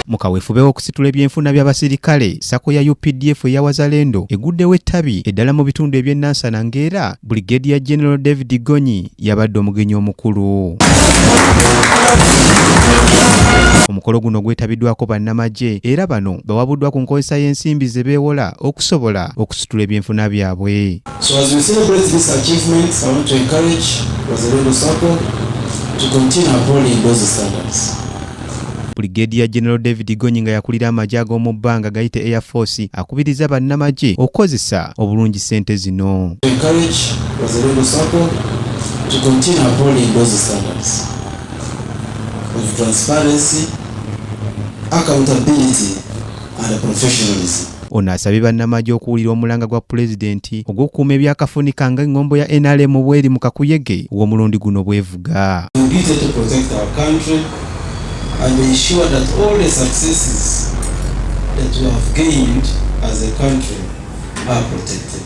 Mu kaweefube w'okusitula eby'enfuna by'abasirikale, Sacco ya Updf eya Wazalendo Egguddewo Ettabi eddala mu bitundu eby'e Nansana ng'era Brigadier General David Gonyi yabadde omugenyi omukulu. Omukolo guno gwetabiddwako bannamagye era bano bawabuddwa ku nkozesa y'ensimbi ze beewola okusobola okusitula eby'enfuna byabwe. So as we celebrate these achievements, I want to encourage Wazalendo Sacco to continue upholding those standards. Brigadier General David Gonyi nga yakulira amagye ag'omu bbanga gayite Air Force akubiriza bannamagye okukozesa obulungi ssente zino. To encourage Wazalendo Sacco to continue upholding those standards of transparency, accountability and professionalism. Ono asabye bannamagye okuwulira omulanga gwa pulezidenti ogw'okukuuma ebyakafunika nga engombo ya NRM bw'eri mu kakuyege w'omulundi guno bwevuga. We need to protect our country and ensure that all the successes that we have gained as a country are protected.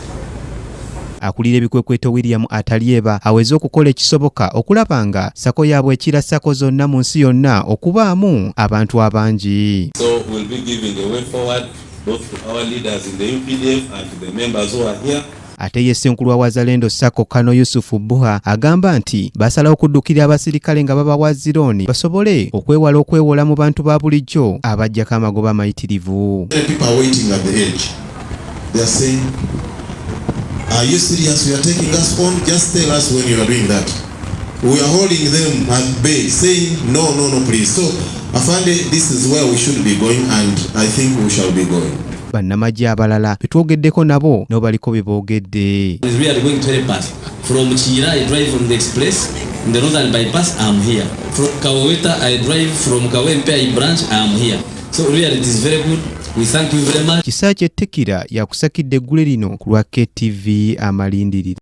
Akulira ebikwekweto William Atalyeba aweze okukola ekisoboka okulaba nga Sacco yaabwe ekira Sacco zonna mu nsi yonna okubaamu abantu abangi. So we'll be giving a way forward both to our leaders in the UPDF and to the members who are here. Ate ye Ssenkulu wa Wazalendo Sacco Kano Yusufu Buha agamba nti basalawo okuddukira abasirikale nga babawa zirooni basobole okwewala okwewola mu bantu ba bulijjo abajjako amagoba mayitirivu. People are waiting at the edge. They are saying, are you serious? You are taking us on? Just tell us when you are doing that. We are holding them at bay, saying, no, please. So, Afande, this is where we should be going, and I think we shall be going. Bannamagye abalala betwogeddeko nabo nabo baliko bye boogedde. We are going to Ettabi. From Chira, I drive from the express. In the northern bypass, I am here. From Kaweta, I drive from Kawempe branch, I am here. So really, it is very good. We thank you very much. Kisa ky'ettekira yakusakidde eggule lino ku lwa KTV Amalindiri.